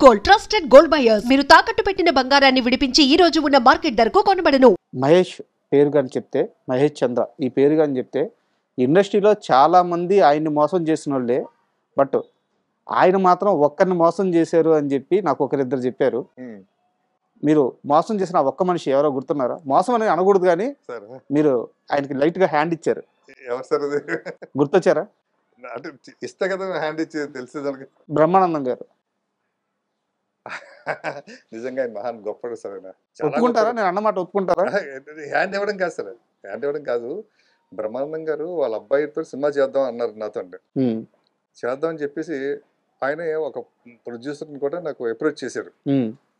Gold trusted gold buyers. మీరు తాకట్టు పెట్టిన బంగారాన్ని విడిపించి ఈ రోజు ఉన్న మార్కెట్ ధరకు కొనబడను. మహేష్ పేరు కానీ చెప్తే, మహేష్ చంద్ర ఈ పేరు కానీ చెప్తే, ఇండస్ట్రీలో చాలా మంది ఆయన్ని మోసం చేసిన వాళ్ళే. బట్ ఆయన మాత్రం ఒక్కరిని మోసం చేశారు అని చెప్పి నాకు ఒకరిద్దరు చెప్పారు. మీరు మోసం చేసిన ఆ ఒక్క మనిషి ఎవరో గుర్తున్నారా? మోసం అని అనకూడదు కానీ మీరు ఆయనకి లైట్ గా హ్యాండ్ ఇచ్చారు. ఎవరు సార్ అది? గుర్తొచ్చారా? అంటే ఇస్తే కదా హ్యాండ్ ఇచ్చేది, తెలిసి దానికి. బ్రహ్మానందం గారు. నిజంగా ఆయన మహాన్ గొప్పడు సార్. ఆయన ఒప్పుకుంటారా? నేను అన్నమాట ఒప్పుకుంటారా? హ్యాండ్ ఇవ్వడం కాదు సార్, హ్యాండ్ ఇవ్వడం కాదు. బ్రహ్మానందం గారు వాళ్ళ అబ్బాయితో సినిమా చేద్దాం అన్నారు నాతో. అంటే చేద్దాం అని చెప్పేసి ఆయనే ఒక ప్రొడ్యూసర్ని కూడా నాకు అప్రోచ్ చేశారు.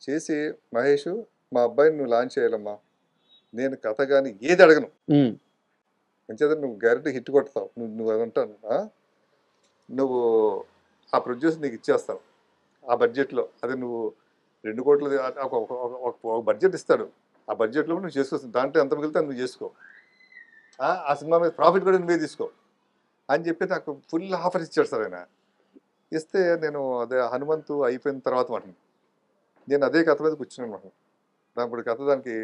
చేసి, మహేష్ మా అబ్బాయిని నువ్వు లాంచ్ చేయాలమ్మా, నేను కథ కానీ ఏది అడగను, మంచిదా నువ్వు గ్యారెంటీ హిట్ కొడతావు, నువ్వు అది అంటాను, నువ్వు ఆ ప్రొడ్యూసర్ నీకు ఇచ్చేస్తావు ఆ బడ్జెట్లో. అది నువ్వు 2 కోట్లు ఒక బడ్జెట్ ఇస్తాడు, ఆ బడ్జెట్లో నువ్వు చేసుకోవచ్చు, దాంట్లో ఎంత మిగిలితే నువ్వు చేసుకో, ఆ సినిమా మీద ప్రాఫిట్ కూడా నువ్వే తీసుకో అని చెప్పి నాకు ఫుల్ ఆఫర్ ఇచ్చాడు సార్ ఆయన. ఇస్తే నేను అదే హనుమంతు అయిపోయిన తర్వాత మాట నేను అదే కథ మీద కూర్చున్నాను మాట. ఇప్పుడు కథ దానికి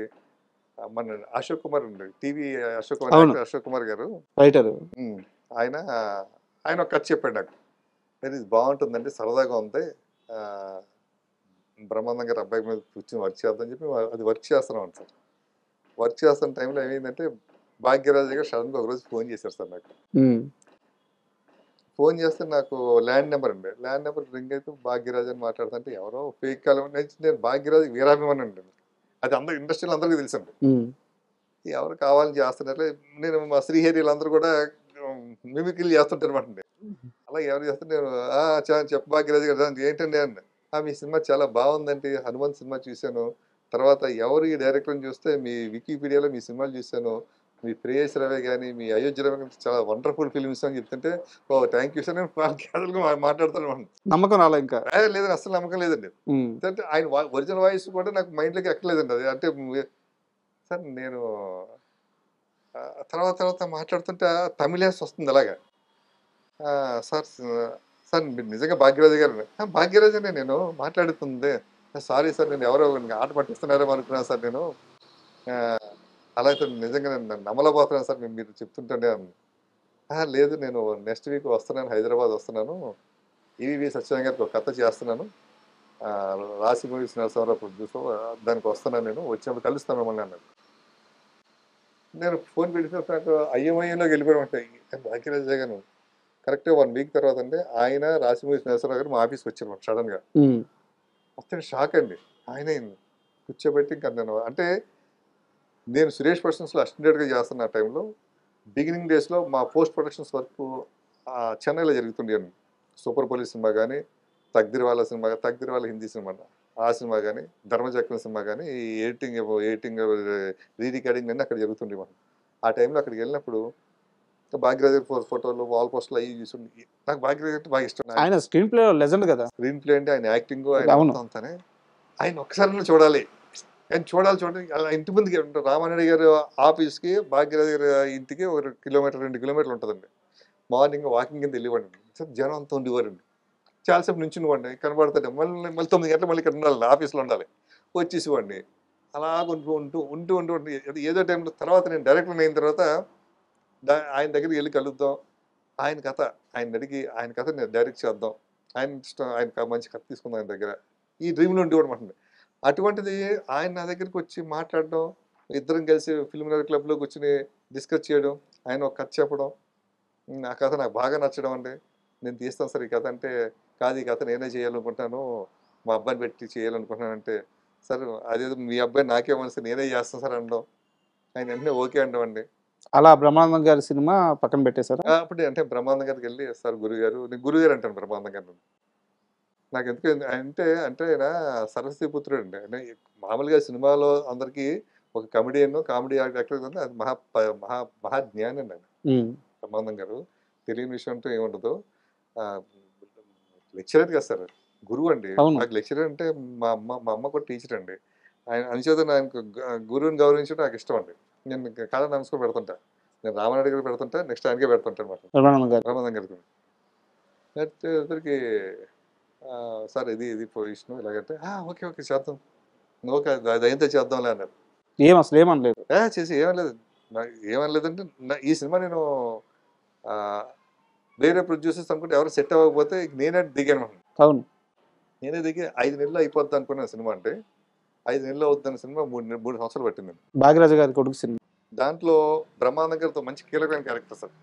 మన అశోక్ కుమార్ ఉండే, టీవీ అశోక్ కుమార్ గారు రైటర్, ఆయన ఒక కథ చెప్పాడు నాకు. ఇది బాగుంటుందంటే, సరదాగా ఉంది, బ్రహ్మానందం గారు అబ్బాయి మీద కూర్చొని వర్క్ చేద్దామని చెప్పి అది వర్క్ చేస్తున్నాం సార్. వర్క్ చేస్తున్న టైంలో ఏమైందంటే, భాగ్యరాజు గారు సడన్గా ఒకరోజు ఫోన్ చేశారు సార్ నాకు. ఫోన్ చేస్తే నాకు ల్యాండ్ నెంబర్ అండి, ల్యాండ్ నెంబర్ రింగ్ అయితే భాగ్యరాజు అని మాట్లాడుతుంటే ఎవరో ఫేక్ కాలం. నేను భాగ్యరాజు వీరాభిమాని అండి, అది అందరూ ఇండస్ట్రీలో అందరికీ తెలుసండి. ఎవరు కావాలని చేస్తున్నారు, నేను మా శ్రీహరి అందరూ కూడా మిమిక్రీలు చేస్తుంటారు అనమాట. అలా ఎవరు చేస్తే నేను చెప్ప భాగ్యరాజు గారు ఏంటండి అండి, మీ సినిమా చాలా బాగుందండి, హనుమంత్ సినిమా చూశాను, తర్వాత ఎవరు ఈ డైరెక్టర్ని చూస్తే మీ వికీపీడియాలో మీ సినిమాలు చూశాను, మీ ప్రేయస్ రవి కానీ మీ అయోధ్య రవి కానీ చాలా వండర్ఫుల్ ఫిల్మ్స్ అని చెప్తుంటే, ఓ థ్యాంక్ యూ సార్, నేను క్యాజువల్గా మాట్లాడుతాను. నమ్మకం రాలా ఇంకా? లేదండి, అసలు నమ్మకం లేదండి. అంటే ఆయన ఒరిజినల్ వాయిస్ కూడా నాకు మైండ్లోకి ఎక్కలేదండి అది. అంటే సార్ నేను తర్వాత మాట్లాడుతుంటే తమిళేస్ వస్తుంది అలాగా. సార్ సార్ మీరు నిజంగా భాగ్యరాజు గారు? భాగ్యరాజునే నేను మాట్లాడుతుంది. సారీ సార్, నేను ఎవరో ఆట పట్టిస్తున్నారేమో అనుకున్నాను సార్, నేను అలా అయితే నిజంగా నేను నమ్మలేకపోతున్నాను సార్ మీరు చెప్తుంటే. లేదు, నేను నెక్స్ట్ వీక్ వస్తున్నాను, హైదరాబాద్ వస్తున్నాను, ఈవీవి సత్యనారాయణ గారికి ఒక కథ చేస్తున్నాను, రాశి మూవీస్ నరసింహారావు ప్రొడ్యూసర్, దానికి వస్తున్నాను, నేను వచ్చినప్పుడు కలుస్తాను మిమ్మల్ని అన్నాడు. నేను ఫోన్ పెడితే నాకు అయ్యమయ్యంలోకి వెళ్ళిపోయామంటే భాగ్యరాజు గారు. కరెక్ట్గా 1 వీక్ తర్వాత అండి ఆయన రాశి మూవీస్ నరసింహారావు గారు మా ఆఫీస్కి వచ్చారు సడన్గా. వస్తే షాక్ అండి. ఆయన కూర్చోబెట్టి ఇంకా నేను సురేష్ ప్రొడక్షన్స్లో అసిస్టెంట్గా చేస్తున్న ఆ టైంలో బిగినింగ్ డేస్లో మా పోస్ట్ ప్రొడక్షన్స్ వర్క్ చెన్నైలో జరుగుతుండేది. సూపర్ పోలీస్ సినిమా కానీ, తగ్దిర్వాలా హిందీ సినిమా, ఆ సినిమా కానీ, ధర్మచక్రం సినిమా కానీ, ఈ ఎడిటింగ్ రీ రికార్డింగ్ అన్నీ అక్కడ జరుగుతుండే మనం. ఆ టైంలో అక్కడికి వెళ్ళినప్పుడు భాగ్యరాజు ఫోటోలు, వాల్ పోస్టర్లు అవి చూసి నాకు భాగ్యరాజు అంటే బాగా ఇష్టం. ఆయన స్క్రీన్ ప్లే లెజెండ్ కదా. స్క్రీన్ ప్లే అంటే ఆయన యాక్టింగ్, ఆయన అంతానే ఆయన ఒక్కసారి చూడాలి, ఆయన చూడాలి. అలా ఇంటి ముందుకి రామారెడ్డి గారు ఆఫీస్కి భాగ్యరాజు గారి ఇంటికి 1 కిలోమీటర్ 2 కిలోమీటర్లు ఉంటుందండి. మార్నింగ్ వాకింగ్ కింద వెళ్ళివ్వండి, జనం అంతా ఉండేవారండి. చాలాసేపు నుంచి ఇవ్వండి, కనబడుతుంటే మళ్ళీ 9 గంటలు మళ్ళీ ఇక్కడ ఉండాలి, ఆఫీస్లో ఉండాలి, వచ్చేసివ్వండి. అలా ఉంటూ ఏదో టైంలో తర్వాత నేను డైరెక్టర్ అయిన తర్వాత ఆయన దగ్గరికి వెళ్ళి కలుద్దాం, ఆయన అడిగి ఆయన కథ నేను డైరెక్ట్ చేద్దాం, ఆయన ఇష్టం, ఆయన మంచి కథ తీసుకుందాం ఆయన దగ్గర, ఈ డ్రీమ్లో ఉండేవాడు అనమాట. అటువంటిది ఆయన నా దగ్గరికి వచ్చి మాట్లాడడం, ఇద్దరం కలిసి ఫిల్మ్ నగర్ క్లబ్లో కూర్చొని డిస్కస్ చేయడం, ఆయన ఒక కథ చెప్పడం, ఆ కథ నాకు బాగా నచ్చడం అండి. నేను తీస్తాను సార్ ఈ కథ అంటే, కాదు ఈ కథ నేనే చేయాలనుకుంటున్నాను, మా అబ్బాయిని పెట్టి చేయాలనుకుంటున్నాను అంటే, సార్ అదేదో మీ అబ్బాయి నాకే మనసు, నేనే చేస్తాను సార్ అనడం. ఆయన వెంటనే ఓకే అంటాం అండి. అలా బ్రహ్మానందం గారి సినిమా పక్కన పెట్టేశారు. అప్పుడు అంటే బ్రహ్మానందం గారికి వెళ్ళి, సార్ గురుగారు, నేను గురుగారు అంటాను బ్రహ్మానందం గారు. నాకు ఎందుకు అంటే ఆయన సరస్వతి పుత్రుడు అండి. అంటే మామూలుగా సినిమాలో అందరికీ ఒక కామెడీ యాక్టర్ అంటే అది మహాజ్ఞాని అండి ఆయన. బ్రహ్మానందం గారు తెలియని విషయం అంటూ ఏముండదు. లెక్చరర్ కదా సార్, గురువు అండి. నాకు లెక్చరర్ అంటే మా అమ్మ కూడా టీచర్ అండి. ఆయన అనుచేత ఆయనకు గురువుని గౌరవించడం నాకు ఇష్టం అండి. నేను కళ నమస్కారం పెడుతుంటా, నేను రామారెడ్డి గారికి పెడుతుంటా, నెక్స్ట్ ఆయనకే పెడుతుంటాను అనమాట, బ్రహ్మానందం గారికి. సార్ ఇది ఇది పొజిషన్ ఇలాగంటే ఓకే ఓకే చేద్దాం ఓకే అది అయితే చేద్దాంలే అన్నారు. ఏం అసలు ఏమనలేదు. చేసి ఏమనలేదు. ఏమనలేదంటే ఈ సినిమా నేను ఆ, వేరే ప్రొడ్యూసర్స్ అనుకుంటే ఎవరు సెట్ అవ్వకపోతే నేనే దిగాను. అవును. నేనే దిగి 5 నెలలు అయిపోద్ది అనుకున్న సినిమా. అంటే 5 నెలలు అవుతున్న సినిమా 3 సంవత్సరాలు పట్టింది. భాగ్యరాజు గారి కొడుకు సినిమా. దాంట్లో బ్రహ్మానందం గారితో మంచి కీలకమైన క్యారెక్టర్ సార్.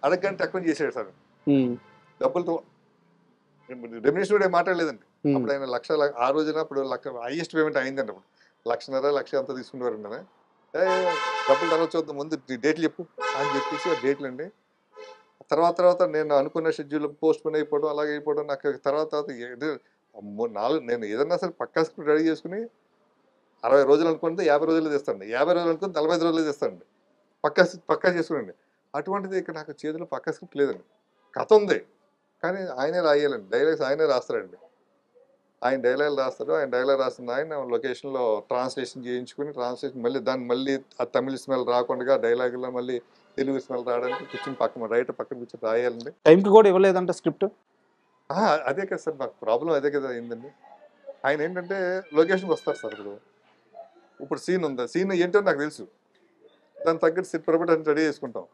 అడగంటే తక్కువ చేసాడు సార్. డబ్బులతో రెమ్యునేషన్ కూడా ఏం మాట్లాడలేదండి. అప్పుడు ఆయన ఆ రోజున అప్పుడు హైయెస్ట్ పేమెంట్ అయిందండి. అప్పుడు 1,50,000 అంతా తీసుకునేవారండి. డబ్బులు తర్వాత చూద్దాం, ముందు డేట్లు చెప్పు అని చెప్పేసి ఆ డేట్లు అండి. తర్వాత నేను అనుకున్న షెడ్యూల్ పోస్ట్ పోన్ అయిపోవడం అలాగే అయిపోవడం. నాకు తర్వాత నేను ఏదన్నా సరే పక్కా స్క్రిప్ట్ రెడీ చేసుకుని 60 రోజులు అనుకుంటే 50 రోజులు తెస్తాండి, 50 రోజులు అనుకుంటే 45 రోజులు తెస్తాండి. పక్కా చేసుకునండి. అటువంటిది ఇక్కడ నాకు చేతిలో పక్కా స్క్రిప్ట్ లేదండి. కథ ఉంది కానీ ఆయనే రాయాలండి. డైలాగ్స్ ఆయనే రాస్తారండి. ఆయన డైలాగ్ రాస్తాడు. ఆయన డైలాగ్ రాసిన ఆయన లొకేషన్లో ట్రాన్స్లేషన్ చేయించుకుని మళ్ళీ ఆ తమిళ స్మెల్ రాకుండా డైలాగులో మళ్ళీ తెలుగు స్మెల్ రావడానికి కూర్చొని పక్కన కూర్చొని రాయాలండి. టైంకి కూడా ఇవ్వలేదంట స్క్రిప్ట్. అదే కదా సార్ నాకు ప్రాబ్లం, అదే కదా అయిందండి. ఆయన ఏంటంటే లొకేషన్కి వస్తారు సార్. ఇప్పుడు సీన్ ఉంది, సీన్ ఏంటో నాకు తెలుసు, దానికి తగ్గట్టు సెట్ ప్రొబెట్ రెడీ చేసుకుంటాం.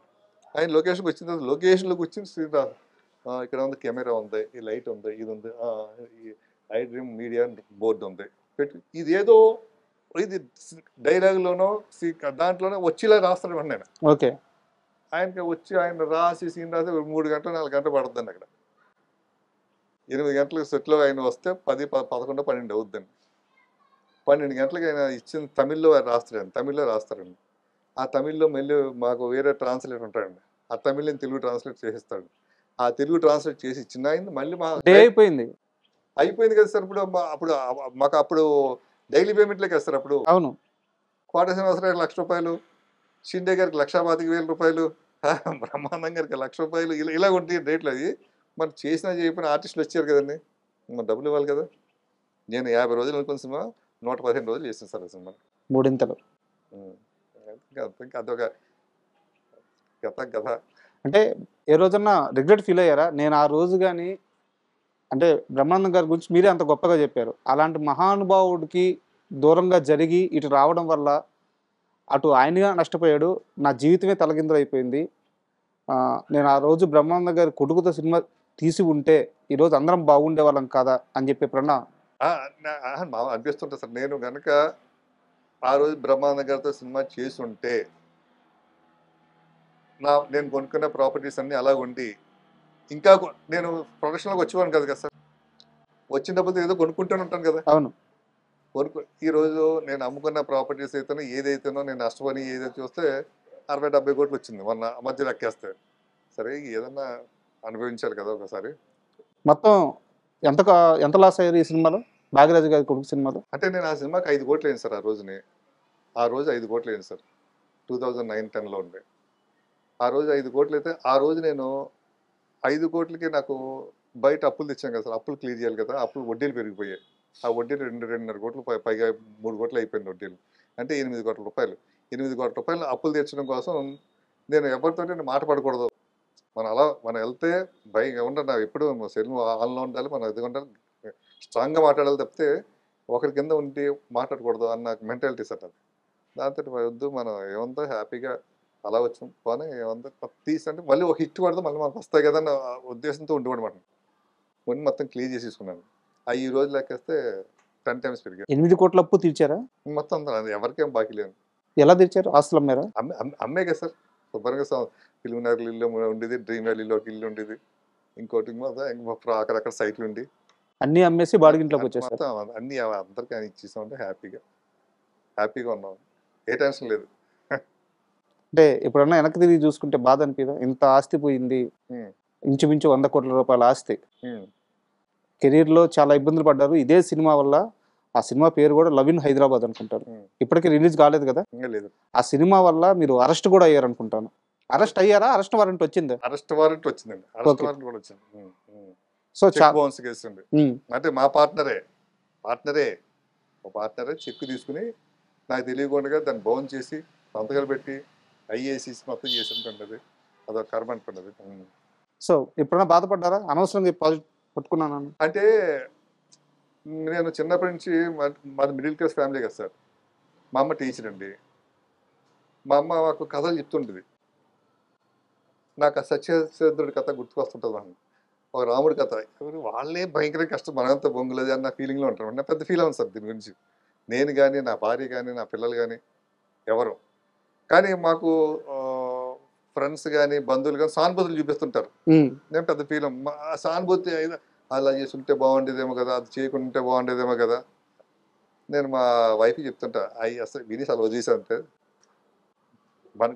ఆయన లొకేషన్కి వచ్చిన తర్వాత లొకేషన్లోకి వచ్చిన సీన్ రాదు. ఇక్కడ ఉంది, కెమెరా ఉంది, ఈ లైట్ ఉంది, ఇది ఉంది, ఈ ఐ డ్రీమ్ మీడియా బోర్డు ఉంది పెట్టి ఇదేదో ఇది డైలాగ్లోనో దాంట్లోనో వచ్చేలా రాస్తాడు అండి నేను. ఓకే. ఆయనకి వచ్చి ఆయన రాసి సీన్ రాసి 3 గంటలు 4 గంటలు పడుతుందండి. అక్కడ 8 గంటలకు సెట్లో ఆయన వస్తే 10, 11, 12 అవుద్దండి. 12 గంటలకు ఆయన ఇచ్చిన తమిళ్లో రాస్తారండి. ఆ తమిళ్లో మళ్ళీ మాకు వేరే ట్రాన్స్లేటర్ ఉంటాడండి. ఆ తమిళ్ తెలుగు ట్రాన్స్లేట్ చేసిస్తాడు. ఆ తెలుగు ట్రాన్స్లేట్ చేసి ఇచ్చిన ఆయన మళ్ళీ అయిపోయింది కదా సార్. మాకు అప్పుడు డైలీ పేమెంట్లే కదా సార్. అప్పుడు అవును, కోట శ్రీనివాసరావు 1,00,000 రూపాయలు, షిండే గారికి 1,25,000 రూపాయలు, బ్రహ్మానందం గారికి 1,00,000 రూపాయలు, ఇలా ఉంటాయి రేట్లు. అవి మనం చేసినా చేయకపోయినా ఆర్టిస్టులు వచ్చారు కదండి, మరి డబ్బులు ఇవ్వాలి కదా. నేను 50 రోజులు అనుకున్న సినిమా 115 రోజులు చేసాను సార్ ఆ సినిమా. 3 ఇంతలు. అదొక కథ. అంటే ఏ రోజన్నా రిగ్రెట్ ఫీల్ అయ్యారా? నేను ఆ రోజు కానీ, అంటే బ్రహ్మానందం గారి గురించి మీరే అంత గొప్పగా చెప్పారు, అలాంటి మహానుభావుడికి దూరంగా జరిగి ఇటు రావడం వల్ల అటు ఆయనగా నష్టపోయాడు, నా జీవితమే తలకిందులు అయిపోయింది, నేను ఆ రోజు బ్రహ్మానందం గారి కొడుకుతో సినిమా తీసి ఉంటే ఈరోజు అందరం బాగుండే వాళ్ళం కాదా అని చెప్పి ఎప్పుడన్నా అనిపిస్తుంటా సార్. నేను కనుక ఆ రోజు బ్రహ్మానందం గారితో సినిమా చేసి ఉంటే నేను కొనుక్కున్న ప్రాపర్టీస్ అన్నీ అలా ఉండి ఇంకా నేను ప్రొఫెషనల్గా వచ్చేవాను కదా సార్. వచ్చిన డబ్బులతో ఏదో కొనుక్కుంటూనే ఉంటాను కదా. అవును. ఈరోజు నేను అమ్ముకున్న ప్రాపర్టీస్ అయితేనో ఏదైతేనో నేను నష్టపోయి ఏదైతే చూస్తే 60-70 కోట్లు వచ్చింది మొన్న మధ్య లెక్కేస్తే. సరే ఏదన్నా అనుభవించాలి కదా ఒకసారి. మొత్తం ఎంత లాస్ అయ్యారు ఈ సినిమాలో, భాగ్యరాజు గారి కొడుకు సినిమాలో? అంటే నేను ఆ సినిమాకి 5 కోట్లు అయింది సార్. ఆ రోజు 5 కోట్లు అయింది సార్. 2009-10లో ఉండే ఆ రోజు 5 కోట్లు అయితే, ఆ రోజు నేను 5 కోట్లకి నాకు బయట అప్పులు తెచ్చాను కదా సార్. అప్పులు క్లియర్ చేయాలి కదా. అప్పులు వడ్డీలు పెరిగిపోయాయి. ఆ వడ్డీలు 2.5 కోట్లు పైగా 3 కోట్లు అయిపోయింది వడ్డీలు. అంటే 8 కోట్ల రూపాయలు. 8 కోట్ల రూపాయలు అప్పులు తెచ్చడం కోసం నేను ఎవరితో మాట పడకూడదు. మనం వెళ్తే భయంగా ఉండాలి. ఎప్పుడు సెల్ ఆన్లో ఉండాలి, మనం అది ఉండాలి, స్ట్రాంగ్గా మాట్లాడాలి తప్పితే ఒకరి కింద ఉండి మాట్లాడకూడదు అన్న మెంటాలిటీ సార్ అది. దాంతో వద్దు, మనం ఏమంతా హ్యాపీగా అలా వచ్చాం పోనీ, ఏమంతా తీసంటే మళ్ళీ ఒక హిట్ పడదు, మళ్ళీ మనకు వస్తాయి కదా అన్న ఉద్దేశంతో ఉండేవాడమాట. కొన్ని మొత్తం క్లియర్ చేసేసుకున్నాను. ఈ రోజు లెక్కేస్తే 10 times పెరిగాయి. 8 కోట్ల అప్పు తీర్చారా మొత్తం అంతా ఎవరికేం బాకీ లేదు. ఎలా తీర్చారు? ఆస్తులు అమ్మారా? అమ్మే కదా సార్. శుభ్రంగా ఫిల్మ్ నగర్ ఇల్లు ఉండేది, డ్రీమ్ వ్యాలీలో ఒక ఇల్లు ఉండేది, ఇంకోటి అక్కడక్కడ సైట్లు ఉండి అన్ని అమ్మేసి బాడిగింట్లోకి వచ్చేసారు. అన్ని అందరికీ అని ఇచ్చేసామంటే హ్యాపీగా ఉన్నాం. ఏ టెన్షన్ లేదు. అంటే ఎప్పుడన్నా వెనక్కి తిరిగి చూసుకుంటే బాధ అనిపిదా? ఇంత ఆస్తి పోయింది, ఇంచుమించు 100 కోట్ల రూపాయల ఆస్తి. కెరీర్లో చాలా ఇబ్బందులు పడ్డారు ఇదే సినిమా వల్ల. ఆ సినిమా పేరు కూడా లవ్ ఇన్ హైదరాబాద్ అనుకుంటారు. ఇప్పటికీ రిలీజ్ కాలేదు కదా. లేదు. ఆ సినిమా వల్ల మీరు అరెస్ట్ కూడా అయ్యారు అనుకుంటాను. అరెస్ట్ అయ్యారా? అరెస్ట్ వారెంట్ వచ్చింది? అరెస్ట్ వారెంట్ వచ్చిందండి. అరెస్ట్ వారెంట్ కూడా వచ్చింది. సో బౌన్స్ కేసు ఉంది. అంటే మా పార్ట్నరే చెక్ తీసుకుని నాకు తెలియకుండా దాన్ని బౌన్స్ చేసి సంతకాలు పెట్టి ఐఏసీస్ మొత్తం చేసి ఉంటుంది. అదొక కర్మ అనుకున్నది. సో ఎప్పుడైనా బాధపడ్డారా? అనవసరంగా పట్టుకున్నాను. అంటే నేను చిన్నప్పటి నుంచి మాది మిడిల్ క్లాస్ ఫ్యామిలీ కదా సార్. మా అమ్మ టీచర్ అండి. మా అమ్మ మాకు కథలు చెప్తుంటుంది. నాకు ఆ సత్యశోధరుడి కథ గుర్తుకొస్తుంటుంది నాకు. ఒక రాముడి కథ. ఎవరు వాళ్ళే భయంకర కష్టం మనంతా బొంగులది అన్న ఫీలింగ్లో ఉంటారు. నాకు పెద్ద ఫీల్ అవును సార్ దీని గురించి. నేను కానీ, నా భార్య కానీ, నా పిల్లలు కానీ ఎవరు. కానీ మాకు ఫ్రెండ్స్ కానీ, బంధువులు కానీ సానుభూతులు చూపిస్తుంటారు. నేను పెద్ద ఫీల్ సానుభూతి అలా చేసుంటే బాగుండేదేమో కదా, అది చేయకుండా ఉంటే బాగుండేదేమో కదా. నేను మా వైఫ్కి చెప్తుంటా, అవి అసలు విని అసలు వదిలేసంటే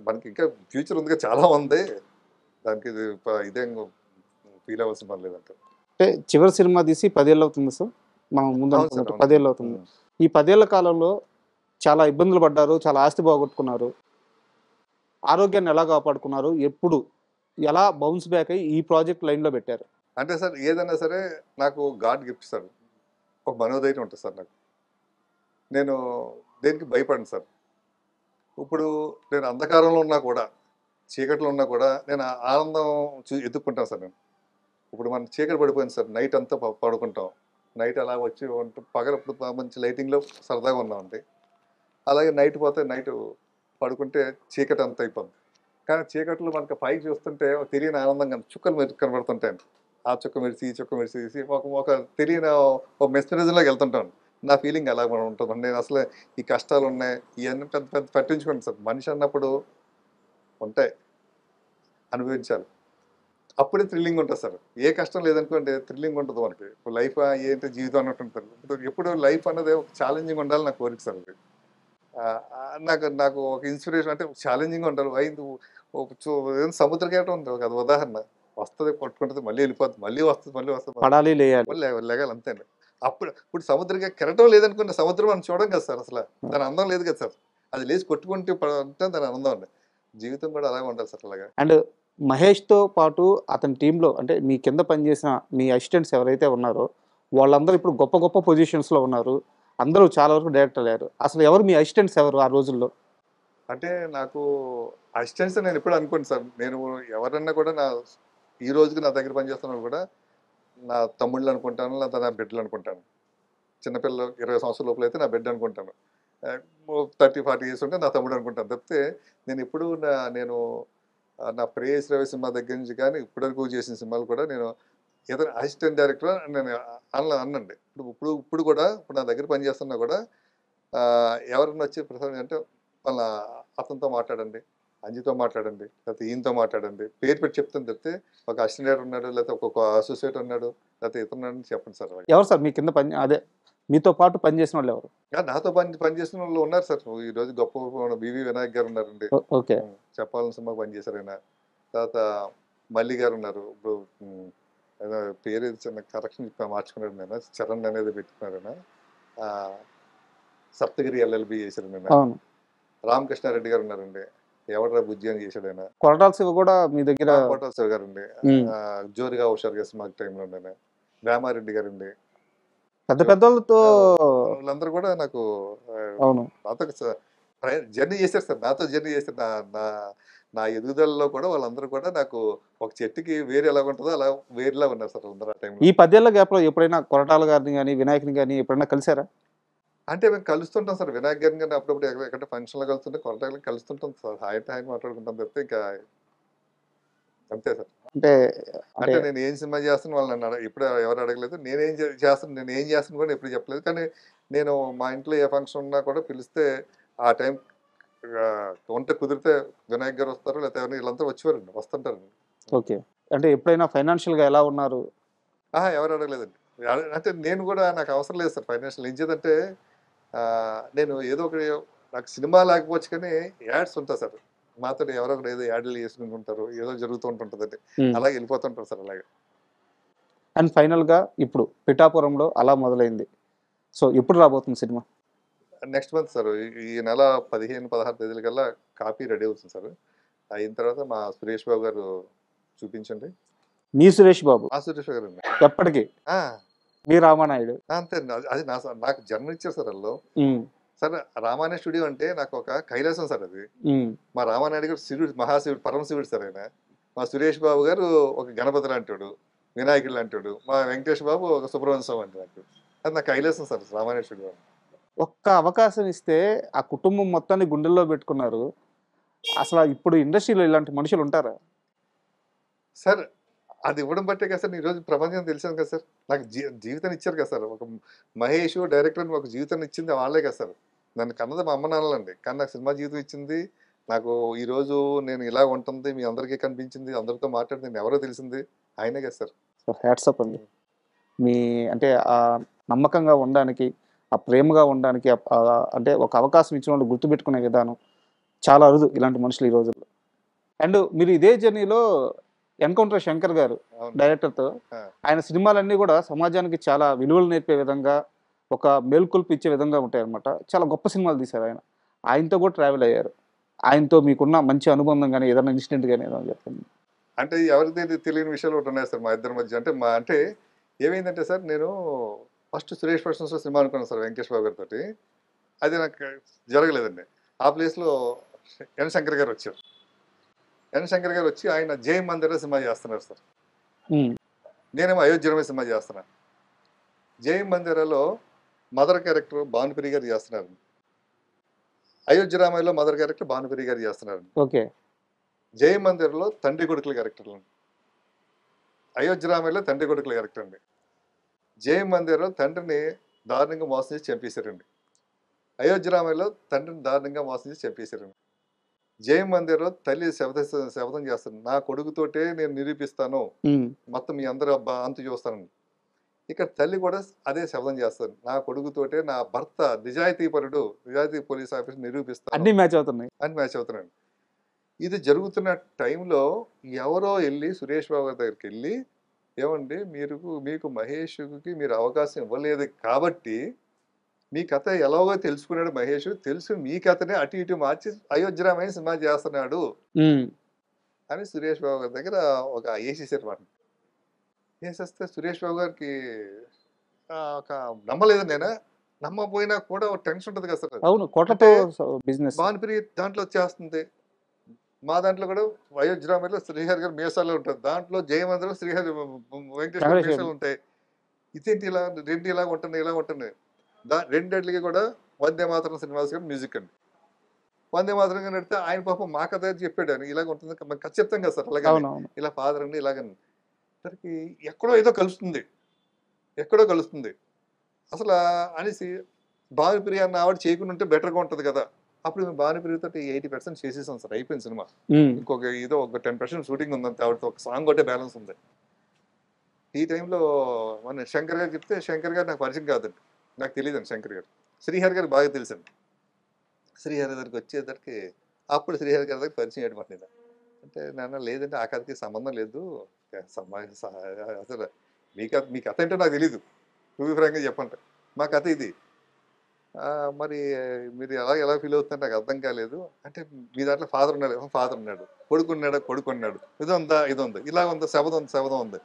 మనకి ఇంకా ఫ్యూచర్ ఉంది, చాలా ఉంది, దానికి ఇదేం ఫీల్ అవ్వాల్సిన పని లేదంట. అంటే చివరి సినిమా తీసి 10 ఏళ్ళు అవుతుంది సార్, మనం ముందు అవును సార్, 10 ఏళ్ళు అవుతుంది. ఈ 10 ఏళ్ల కాలంలో చాలా ఇబ్బందులు పడ్డారు, చాలా ఆస్తి పోగొట్టుకున్నారు. ఆరోగ్యాన్ని ఎలా కాపాడుకున్నారు, ఎప్పుడు ఎలా బౌన్స్ బ్యాక్ అయ్యి ఈ ప్రాజెక్ట్ లైన్లో పెట్టారు? అంటే సార్ ఏదైనా సరే నాకు గాడ్ గిఫ్ట్ సార్. ఒక మనోధైర్యం ఉంటుంది సార్ నాకు. నేను దేనికి భయపడను సార్. ఇప్పుడు నేను అంధకారంలో ఉన్నా కూడా, చీకట్లో ఉన్నా కూడా నేను ఆనందం ఎత్తుక్కుంటాను సార్ నేను. ఇప్పుడు మనం చీకటి పడిపోయింది సార్, నైట్ అంతా పడుకుంటాం. నైట్ అలా వచ్చి పగలప్పుడు మంచి లైటింగ్లో సరదాగా ఉన్నామండి. అలాగే నైట్ పోతే నైట్ పడుకుంటే చీకటి అంతా అయిపోద్ది. కానీ చీకట్లో మనకు పైకి చూస్తుంటే తెలియని ఆనందంగా చుక్కలు కనబడుతుంటాయండి. ఆ చుక్క మెరిసి ఈ చుక్క మెరిసి ఒక తెలియని ఒక మెస్మరిజంలోకి వెళ్తుంటాను. నా ఫీలింగ్ అలా ఉంటుంది. నేను అసలు ఈ కష్టాలు ఉన్నాయి ఇవన్నీ పెద్ద పెద్ద పట్టించుకోండి సార్. మనిషి అన్నప్పుడు ఉంటాయి, అనుభవించాలి, అప్పుడే థ్రిల్లింగ్ ఉంటుంది సార్. ఏ కష్టం లేదనుకోండి థ్రిల్లింగ్ ఉంటుంది మనకి. లైఫ్ ఏంటి జీవితం అన్నట్టు ఉంటుంది. ఎప్పుడు లైఫ్ అన్నది ఒక ఛాలెంజింగ్ ఉండాలి నా కోరిక సార్. అది నాకు ఒక ఇన్స్పిరేషన్. అంటే ఛాలెంజింగ్ ఉండాలి. సముద్ర కేటం ఉంది కదా ఉదాహరణ, వస్తుంది కొట్టుకుంటుంది, మళ్ళీ వెళ్ళిపోతుంది, మళ్ళీ వస్తుంది పడాలి లేయాలి, మళ్ళీ లెగాలి అంతే. ఇప్పుడు సముద్రంగా కెరటం లేదనుకున్న సముద్రం మనం చూడం కదా సార్. అసలు దాని అందం లేదు కదా సార్. అది లేచి కొట్టుకుంటే అంటే దాని అందం అండి. జీవితం కూడా అలాగే ఉండాలి సార్. అలాగా అండ్ మహేష్తో పాటు అతని టీంలో అంటే మీ కింద పనిచేసిన మీ అసిస్టెంట్స్ ఎవరైతే ఉన్నారో వాళ్ళందరూ ఇప్పుడు గొప్ప గొప్ప పొజిషన్స్లో ఉన్నారు. అందరూ చాలా వరకు డైరెక్టర్ అయ్యారు. అసలు ఎవరు మీ అసిస్టెంట్స్ ఎవరు ఆ రోజుల్లో? అంటే నాకు అసిస్టెంట్స్ నేను ఎప్పుడు అనుకోండి సార్. నేను ఎవరన్నా కూడా ఈ రోజుకి నా దగ్గర పనిచేస్తున్నారు కూడా నా తమ్ముళ్ళు అనుకుంటాను, లేదా నా బిడ్డలు అనుకుంటాను. చిన్నపిల్లలు 20 సంవత్సరాల లోపల అయితే నా బిడ్డ అనుకుంటాను. 30-40 ఇయర్స్ ఉంటే నా తమ్ముడు అనుకుంటాను. తప్పితే నేను ఎప్పుడు నా ప్రేయస్ రవి సినిమా దగ్గర నుంచి కానీ ఇప్పటివరకు చేసిన సినిమాలు కూడా నేను ఏదైనా అసిస్టెంట్ డైరెక్టర్ నేను అన్నండి. ఇప్పుడు కూడా ఇప్పుడు నా దగ్గర పనిచేస్తున్నా కూడా ఎవరన్నా వచ్చి ప్రసాద్ అంటే వాళ్ళ అతనితో మాట్లాడండి, అంజితో మాట్లాడండి, లేకపోతే ఈయనతో మాట్లాడండి, పేరు పెట్టి చెప్తాను. తప్పితే ఒక అసిస్టెంట్ డైరెక్టర్ ఉన్నాడు, లేకపోతే ఒక్కొక్క అసోసియేట్ ఉన్నాడు, లేకపోతే ఇతరున్నాడని చెప్పండి సార్. ఎవరు సార్ మీ కింద అదే మీతో పాటు పనిచేసిన వాళ్ళు ఎవరు? నాతో పనిచేసిన వాళ్ళు ఉన్నారు సార్. ఈ రోజు గొప్ప బివి వినాయక్ గారు ఉన్నారండి. ఓకే, చెప్పాలని సినిమా పనిచేశారు ఆయన. తర్వాత మల్లి గారు ఉన్నారు. ఇప్పుడు పేరు చిన్న కరెక్షన్ మార్చుకున్నాడు నేను, చరణ్ అనేది పెట్టుకున్నారు ఆయన. సప్తగిరి ఎల్ఎల్బి చేశారు నేను. రామకృష్ణారెడ్డి గారు ఉన్నారండి, ఎవడరా బుజ్జి అని చేశాడు ఆయన. కొరటాల శివ కూడా మీ దగ్గర? కొరటాల శివ గారు అండి, జోరుగా హుషారు చేసి మాకు టైంలో ఉండే రామారెడ్డి గారు అండి. పెద్ద పెద్దలతో వాళ్ళందరూ కూడా నాకు అవును నాతో జర్నీ చేశారు సార్. నాతో జర్నీ చేశారు. నా ఎదుగుదలలో కూడా వాళ్ళందరూ కూడా నాకు ఒక చెట్టుకి వేరు ఎలా ఉంటుందో అలా వేరులా ఉన్నారు సార్ అందరూ ఆ టైంలో. ఈ 10 ఏళ్ల గ్యాప్ లో ఎప్పుడైనా కొరటాల గారిని కానీ వినాయకుని కానీ ఎప్పుడైనా కలిసారా? అంటే మేము కలుస్తుంటాం సార్. వినాయక్ గారిని కానీ అప్పుడప్పుడు ఎక్కడ ఫంక్షన్లో కలుస్తుంటే కొరటాల కలుస్తుంటాం సార్. హాయ్ మాట్లాడుకుంటాం తప్పితే ఇంకా అంతే సార్. అంటే నేను ఏం సినిమా చేస్తాను వాళ్ళు నన్ను ఎప్పుడు ఎవరు అడగలేదు. నేను ఏం చేస్తాను కూడా ఎప్పుడు చెప్పలేదు. కానీ నేను మా ఇంట్లో ఏ ఫంక్షన్ ఉన్నా కూడా పిలిస్తే ఆ టైం వంట కుదిరితే వినాయక్ గారు వస్తారు, లేకపోతే ఎవరైనా వీళ్ళంతా వస్తుంటారండి. ఓకే, అంటే ఎప్పుడైనా ఫైనాన్షియల్గా ఎలా ఉన్నారు? ఎవరు అడగలేదండి. అంటే నేను కూడా నాకు అవసరం లేదు సార్ ఫైనాన్షియల్. ఏం చేద్దంటే నేను ఏదో ఒక నాకు సినిమా లేకపోవచ్చు కానీ యాడ్స్ ఉంటాయి సార్. మాతో ఎవరో ఒకటి ఏదో యాడ్లు చేసుకుంటుంటారు, ఏదో జరుగుతూ ఉంటుంటుందండి, అలాగే వెళ్ళిపోతుంటారు సార్ అలాగే. అండ్ ఫైనల్గా ఇప్పుడు పిఠాపురంలో అలా మొదలైంది. సో ఎప్పుడు రాబోతుంది సినిమా? Next month sir. ఈ నెల 15-16 తేదీలకల్లా కాపీ రెడీ అవుతుంది సార్. అయిన తర్వాత మా సురేష్ బాబు గారు చూపించండి. మీ సురేష్ బాబు? ఆ సురేష్ బాబు గారు ఎప్పటికీ మీ రామానాయుడు అంతే. అది నాకు జన్మ ఇచ్చారు సార్ వాళ్ళు. సార్ రామానాయుడు స్టూడియో అంటే నాకు ఒక కైలాసం సార్. అది మా రామానాయుడు గారు శివుడు, మహాశివుడు, పరమశివుడు సార్ ఆయన. మా సురేష్ బాబు గారు ఒక గణపతి లాంటివాడు. వినాయకుడు అంటాడు, మా వెంకటేష్ బాబు ఒక సుబ్రహ్మణ్య స్వామి అంటాడు. అది నాకు కైలేసం సార్ రామానుజుడు గారు. ఒక్క అవకాశం ఇస్తే ఆ కుటుంబం మొత్తాన్ని గుండెల్లో పెట్టుకున్నారు. అసలు ఇప్పుడు ఇండస్ట్రీలో ఇలాంటి మనుషులు ఉంటారా? సార్ అది ఇవ్వడం బట్టే కదా సార్ ఈరోజు ప్రపంచం తెలిసాను కదా సార్. నాకు జీవితాన్ని ఇచ్చారు కదా సార్. ఒక మహేష్ డైరెక్టర్ ఒక జీవితాన్ని ఇచ్చింది వాళ్ళే కదా సార్. నన్ను కన్నది మా అమ్మ నాన్నలండి, కానీ నాకు సినిమా జీవితం ఇచ్చింది. నాకు ఈరోజు నేను ఇలా ఉంటుంది మీ అందరికీ కనిపించింది, అందరితో మాట్లాడి నేను ఎవరో తెలిసింది ఆయనే కదా సార్. హ్యాట్సప్ అండి. మీ అంటే ఆ నమ్మకంగా ఉండడానికి, ఆ ప్రేమగా ఉండడానికి, అంటే ఒక అవకాశం ఇచ్చిన వాళ్ళు గుర్తుపెట్టుకునే విధానం చాలా అరుదు ఇలాంటి మనుషులు ఈ రోజుల్లో. అండ్ మీరు ఇదే జర్నీలో ఎన్కౌంటర్ శంకర్ గారు అవును. డైరెక్టర్తో ఆ. ఆయన సినిమాలన్నీ కూడా సమాజానికి చాలా విలువలు నేర్పే విధంగా, ఒక మేల్కొల్పు ఇచ్చే విధంగా ఉంటాయి అనమాట. చాలా గొప్ప సినిమాలు తీశారు ఆయన. ఆయనతో కూడా ట్రావెల్ అయ్యారు. ఆయనతో మీకున్న మంచి అనుబంధం కానీ ఏదైనా ఇన్సిడెంట్ కానీ ఏదైనా చెప్పండి. అంటే ఎవరిది తెలియని విషయాలు ఒకటి ఉన్నాయి సార్ మా ఇద్దరి మధ్య. అంటే ఏమైందంటే సార్, నేను ఫస్ట్ సురేష్ ప్రొడక్షన్స్లో సినిమా అనుకున్నాను సార్ వెంకటేష్ బాబు గారితో. అది నాకు జరగలేదండి. ఆ ప్లేస్లో ఎన్ శంకర్ గారు వచ్చారు. ఎన్ శంకర్ గారు వచ్చి ఆయన జై మందిర సినిమా చేస్తున్నారు సార్. నేనేమో అయోధ్యరామయ్య సినిమా చేస్తున్నాను. జై మందిరలో మదర్ క్యారెక్టర్ భానుప్రియ గారు చేస్తున్నారు. అయోధ్యరామయ్యలో మదర్ క్యారెక్టర్ భానుప్రియ గారు చేస్తున్నారు. ఓకే. జై మందిర్లో తండ్రి కొడుకుల క్యారెక్టర్లు, అయోధ్యరామయ్యలో తండ్రి కొడుకుల క్యారెక్టర్ అండి. జై మందిర్లో తండ్రిని దారుణంగా మోసం చేసి చంపేశారండి. అయోధ్యరామయ్యలో తండ్రిని దారుణంగా మోసం చేసి చంపేశారండి. జై మందిర్లో తల్లి శపథం చేస్తాను, నా కొడుకుతోటే నేను నిరూపిస్తాను, మొత్తం మీ అందరూ అంతు చూస్తాను. ఇక్కడ తల్లి కూడా అదే శపథం చేస్తాను, నా కొడుకుతోటే నా భర్త నిజాయితీ పోలీస్ ఆఫీసర్ నిరూపిస్తాను. అన్ని మ్యాచ్ అవుతున్నాయి. అని మ్యాచ్ అవుతున్నాను. ఇది జరుగుతున్న టైంలో ఎవరో వెళ్ళి సురేష్ బాబు గారి దగ్గరికి వెళ్ళి, ఏమండి మీకు మహేష్కి మీరు అవకాశం ఇవ్వలేదు కాబట్టి మీ కథ ఎలాగో తెలుసుకున్నాడు మహేష్, తెలుసు మీ కథనే అటు ఇటు మార్చి అయోధ్యరామయ్య సినిమా చేస్తున్నాడు అని సురేష్ బాబు గారి దగ్గర ఒక వేసేసారు మాట. వేసేస్తే సురేష్ బాబు గారికి ఒక నమ్మలేదు. నేను నమ్మపోయినా కూడా ఒక టెన్షన్ ఉంటుంది కదా సార్. అవును, కోట్లతో బిజినెస్. భానుప్రియ దాంట్లో చేస్తుంది, మా దాంట్లో కూడా అయోధ్యరామయ్యలో శ్రీహరి గారు మీసాలు ఉంటుంది, దాంట్లో జయమందిలో శ్రీహరి వెంకటేశ్వర మీసాలు ఉంటాయి. ఇదేంటి ఇలా ఉంటుంది. రెండేళ్ళకి కూడా వందే మాతరం శ్రీనివాస్ గారు మ్యూజిక్ అండి. వందే మాతరం గారు నడితే ఆయన పాపం మా కథ చెప్పాడు, ఆయన ఇలాగ ఉంటుంది కథ చెప్తాం కదా సార్. అలాగే ఇలా ఫాదర్ అండి ఇలాగని దానికి ఎక్కడో ఏదో కలుస్తుంది అసలు అనేసి భానుప్రియ అన్న ఆవిడ చేయకుండా ఉంటే బెటర్గా ఉంటుంది కదా. అప్పుడు మేము భానుప్రియతో 80% చేసేసాం సార్, అయిపోయింది సినిమా. ఇంకొక 10% షూటింగ్ ఉందంటే ఆవిడతో ఒక సాంగ్ ఒకటే బ్యాలెన్స్ ఉంది. ఈ టైంలో మన శంకర్ గారు చెప్తే, శంకర్ గారు నాకు పరిచయం కాదండి, నాకు తెలియదండి శంకర్ గారు. శ్రీహరి గారు బాగా తెలుసండి. శ్రీహరి దగ్గరికి వచ్చేసరికి అప్పుడు శ్రీహరి గారి దగ్గర పరిచయం చేయడం లేదా అంటే, నాన్న లేదంటే ఆ కథకి సంబంధం లేదు, అసలు మీ కథ ఏంటో నాకు తెలీదు, టూ ఫ్రాంక్గా చెప్పండి, మా కథ ఇది, మరి మీరు ఎలా ఫీల్ అవుతుంటే నాకు అర్థం కాలేదు అంటే, మీ దాంట్లో ఫాదర్ ఉన్నాడు, కొడుకున్నాడు, ఇది ఉందా ఇలా ఉందా, శబదం ఉంది.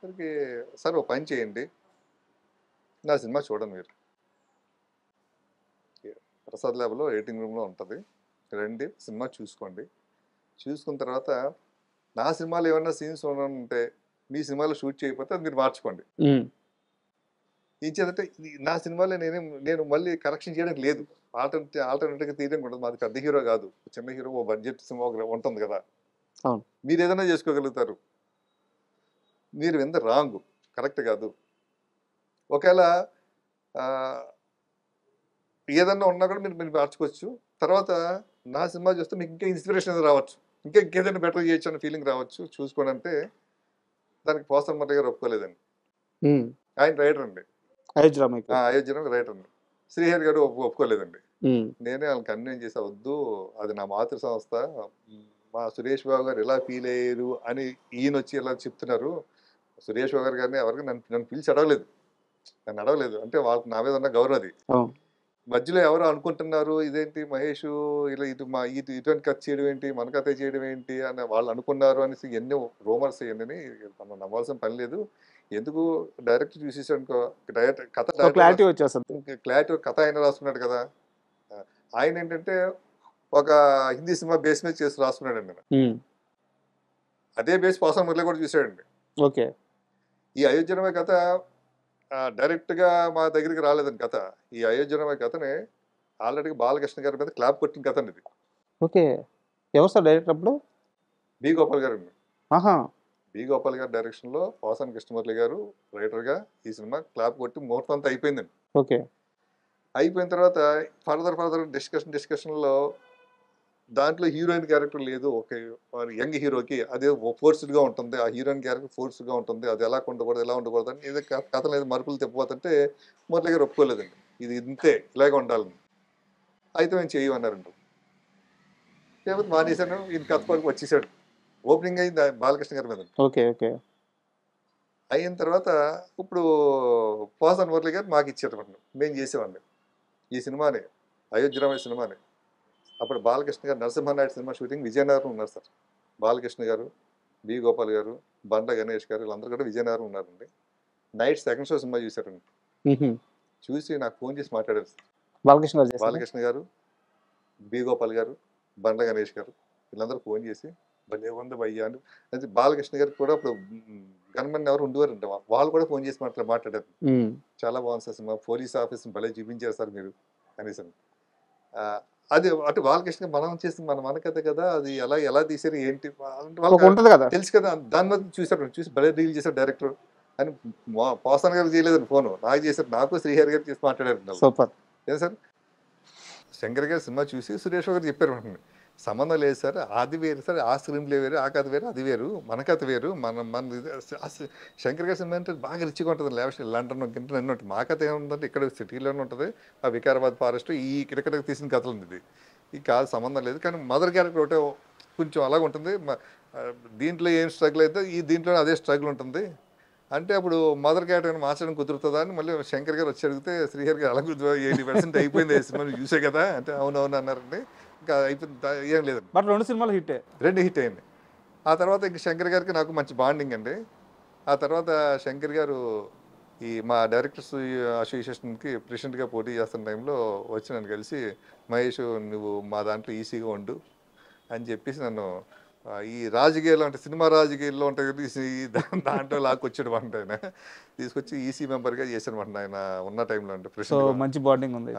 సరికి సార్ ఒక పని చేయండి, నా సినిమా చూడండి, మీరు ప్రసాద్ ల్యాబ్లో ఎడిటింగ్ రూమ్లో ఉంటుంది, రండి సినిమా చూసుకోండి, చూసుకున్న తర్వాత నా సినిమాలో ఏమన్నా సీన్స్ ఉంటే మీ సినిమాలో షూట్ చేయకపోతే అది మీరు మార్చుకోండి. ఏం చేద్దంటే నా సినిమాలో నేను మళ్ళీ కరెక్షన్ చేయడానికి లేదు, ఆల్టర్నేటివ్గా తీయడం ఉండదు. మాది పెద్ద హీరో కాదు, చిన్న హీరో, ఓ బడ్జెట్ సినిమా ఉంటుంది కదా, మీరు ఏదైనా చేసుకోగలుగుతారు, మీరు ఎంత రాంగ్, కరెక్ట్ కాదు. ఒకవేళ ఏదన్నా ఉన్నా కూడా మీరు మార్చుకోవచ్చు. తర్వాత నా సినిమా చూస్తే మీకు ఇంకా ఇన్స్పిరేషన్ రావచ్చు, ఇంకేదైనా బెటర్ చేయొచ్చు అనే ఫీలింగ్ రావచ్చు, చూసుకోండి అంటే దానికి పోసన్ మర్రి గారు ఒప్పుకోలేదండి. ఆయన రైటర్ అండి, అయోధ్యరామయ్య రైటర్ అండి. శ్రీహరి గారు ఒప్పుకోలేదండి. నేనే వాళ్ళకి కన్విన్స్ చేసా, వద్దు అది నా మాతృ సంస్థ, మా సురేష్ బాబు గారు ఎలా ఫీల్ అయ్యారు అని ఈయన వచ్చి ఎలా చెప్తున్నారు. సురేష్ బాబు గారు గారిని ఎవరికి నన్ను పిలిచి నన్ను అడగలేదు అంటే వాళ్ళకి నా మీద ఉన్న గౌరవం అది. మధ్యలో ఎవరు అనుకుంటున్నారు, ఇదేంటి మహేష్ ఇలా ఇటువంటి కథ చేయడం ఏంటి, మన కథ చేయడం ఏంటి అని వాళ్ళు అనుకున్నారు అనేసి ఎన్నో రూమర్స్ అయ్యిందని మనం నమ్మాల్సిన పని లేదు. ఎందుకు డైరెక్ట్ చూసేసాడు, డైరెక్ట్ కథ క్లారిటీ వచ్చేస్తుంది, కథ ఆయన రాసుకున్నాడు కదా. ఆయన ఏంటంటే ఒక హిందీ సినిమా బేస్ మీద చేసి రాసుకున్నాడు అండి. అదే బేస్ పోసన్ మురళి కూడా చూసాడండి. ఓకే. ఈ అయోధ్యరామయ్య కథ డైరెక్ట్గా మా దగ్గరికి రాలేదని కథ. ఈ అయోధ్యరామయ్య కథని ఆల్రెడీగా బాలకృష్ణ గారి మీద క్లాప్ కొట్టిన కథ అండి ఇది. ఓకే. ఎవరు సార్ డైరెక్టర్ అప్పుడు? బి గోపాల్ గారు అండి. ఆహా. బి గోపాల్ గారి డైరెక్షన్లో పోసాని కృష్ణమురళి గారు రైటర్గా ఈ సినిమా క్లాప్ కొట్టి ముహూర్తం అంతా అయిపోయిందండి. ఓకే. అయిపోయిన తర్వాత ఫర్దర్ డిస్కషన్లో దాంట్లో హీరోయిన్ క్యారెక్టర్ లేదు. ఓకే, యంగ్ హీరోకి అదే ఫోర్స్డ్గా ఉంటుంది, ఆ హీరోయిన్ క్యారెక్టర్ ఫోర్స్డ్గా ఉంటుంది, అది ఎలా ఉండకూడదు ఎలా ఉండకూడదు అని ఏదో కథలు ఏదో మరుపులు తిప్పబోతుంటే మురళి గారు ఒప్పుకోలేదండి. ఇది ఇంతే, ఇలాగే ఉండాలని. అయితే మేము చేయమన్నారండి. లేకపోతే మానేశాను. ఈయన కథ వరకు వచ్చేసాడు. ఓపెనింగ్ అయింది బాలకృష్ణ గారి మీద. ఓకే. ఓకే. అయిన తర్వాత ఇప్పుడు పోసాని మురళి గారు మాకు ఇచ్చేటప్పుడు మేము చేసేవాడిని ఈ సినిమాని, అయోధ్యరామయ్య సినిమాని. అప్పుడు బాలకృష్ణ గారు నరసింహనాయుడు సినిమా షూటింగ్ విజయనగరం ఉన్నారు సార్. బాలకృష్ణ గారు, బి గోపాల్ గారు, బండ్ల గణేష్ గారు వీళ్ళందరూ కూడా విజయనగరం ఉన్నారండి. నైట్ సెకండ్ షో సినిమా చూశారండి. చూసి నాకు ఫోన్ చేసి మాట్లాడారు సార్. బాలకృష్ణ గారు, బి గోపాల్ గారు, బండ్ల గణేష్ గారు వీళ్ళందరూ ఫోన్ చేసి భలే ఉంది భయ్యా అని. అయితే బాలకృష్ణ గారికి కూడా అప్పుడు గన్మెన్ ఎవరు ఉండేవారంట, వాళ్ళు కూడా ఫోన్ చేసి మాట్లాడారు. చాలా బాగుంది సార్ సినిమా, పోలీస్ ఆఫీస్ భలే చూపించారు సార్ మీరు అనేసి. అది అటు బాలకృష్ణ మనం చేసి మన కథ కదా, అది ఎలా తీసారు ఏంటి తెలుసు కదా, దాని మీద చూసి భలే రీల్ చేశారు డైరెక్టర్ అని. పోసాన్ గారు చేయలేదని ఫోను నాకు చేశారు, నాకు శ్రీహరి గారు చేసి మాట్లాడారు. సూపర్. ఏం సార్, శంకర్ గారి సినిమా చూసి సురేష్ గారు చెప్పారు అంటుంది, సంబంధం లేదు సార్, అది వేరు సార్, ఆ స్క్రీన్ ప్లే వేరు, ఆ కథ వేరు, అది వేరు, మన కథ వేరు, మన శంకర్ గారి సినిమా అంటే బాగా రిచ్గా ఉంటుంది. లేకపోతే లండన్ గింటన్ అన్నీ ఉంటుంది. మా కథ ఏముందంటే ఇక్కడ సిటీలోనే ఉంటుంది, ఆ వికారాబాద్ ఫారెస్ట్ ఈ ఇక్కడ తీసిన కథలు ఉంది. ఇది కాదు, సంబంధం లేదు. కానీ మదర్ క్యారెక్టర్ ఒకటే కొంచెం అలాగ ఉంటుంది. దీంట్లో ఏం స్ట్రగుల్ అయితే ఈ దీంట్లో అదే స్ట్రగుల్ ఉంటుంది అంటే అప్పుడు మదర్ క్యారెక్టర్ మార్చడం కుదురుతుందా అని మళ్ళీ శంకర్ గారు వచ్చి అడిగితే శ్రీహరి గారు అలా 80% అయిపోయింది సినిమా చూసే కదా అంటే అవునవును అన్నారండి. ఇంకా అయిపోయింది, ఏం లేదండి. బట్ 2 సినిమాలు రెండు హిట్ అయింది. ఆ తర్వాత ఇంక శంకర్ గారికి నాకు మంచి బాండింగ్ అండి. ఆ తర్వాత శంకర్ గారు ఈ మా డైరెక్టర్స్ అసోసియేషన్కి ప్రెసిడెంట్గా పోటీ చేస్తున్న టైంలో వచ్చి నన్ను కలిసి, మహేష్ నువ్వు మా దాంట్లో ఈసీగా ఉండు అని చెప్పేసి నన్ను ఈ రాజకీయాల్లో అంటే సినిమా రాజకీయాల్లో ఉంటాయి దాంట్లో లాక్కొచ్చాడు అంట. ఆయన తీసుకొచ్చి ఈసీ మెంబర్గా చేశాడు అంట ఆయన ఉన్న టైంలో. అంటే ప్రెసిడెంట్ మంచి బాండింగ్ ఉంది.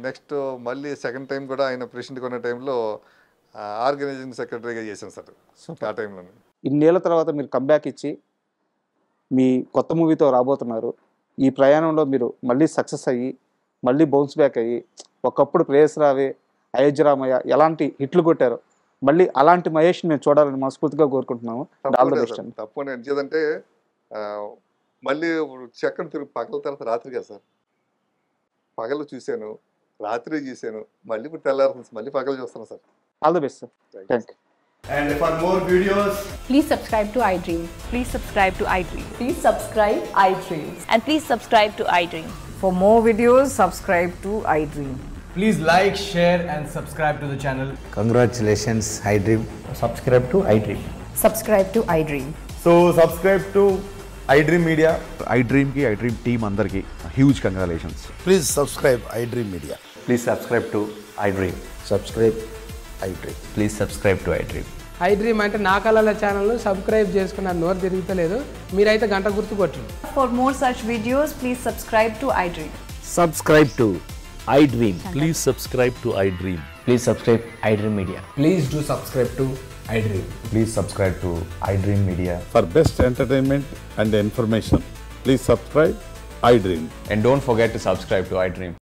నెక్స్ట్ మళ్ళీ సెకండ్ టైం కూడా ఆయన ప్రెసిడెంట్గా ఉన్న టైంలో ఆర్గనైజింగ్ సెక్రటరీగా చేశాను సార్ ఆ టైంలో. ఇన్నేళ్ల తర్వాత మీరు కంబ్యాక్ ఇచ్చి మీ కొత్త మూవీతో రాబోతున్నారు. ఈ ప్రయాణంలో మీరు మళ్ళీ సక్సెస్ అయ్యి మళ్ళీ బౌన్స్ బ్యాక్ అయ్యి ఒకప్పుడు ప్రేయస్ రావే, అయోధ్యరామయ్య ఎలాంటి హిట్లు కొట్టారు, మళ్ళీ అలాంటి మహేష్ నేను చూడాలని మనస్ఫూర్తిగా కోరుకుంటున్నాము. తప్పకుండా ఎంచేదంటే మళ్ళీ చక్కని తిరుగు పగల తర్వాత రాత్రి కదా సార్, పగలు చూశాను, రాత్రి చూశాను, మళ్ళీ ఇప్పుడు తెల్లారుతుంది, మళ్ళీ పగలు చూస్తాను sir. All the best sir. Thank you. And for more videos, please subscribe to iDream. Please subscribe to iDream. Please subscribe iDream. And please subscribe to iDream. For more videos, subscribe to iDream. please like, share and subscribe to the channel. Congratulations, iDream. Subscribe to iDream. Subscribe to iDream. So subscribe to iDream Media. iDream team andarki huge congratulations. Please subscribe iDream Media. Please subscribe to iDream. Subscribe iDream. Please subscribe to iDream. iDream అంటే నా కళల ఛానల్ను subscribe చేసుకున్న నోరు తిరుగుతలేదు, మీరైతే గంట గుర్తు కొట్టండి. For more such videos, please subscribe to iDream. Subscribe to iDream. Please subscribe to iDream. Please subscribe iDream Media. Please do subscribe to iDream. Please subscribe to iDream Media. For best entertainment and information, please subscribe iDream. And don't forget to subscribe to iDream.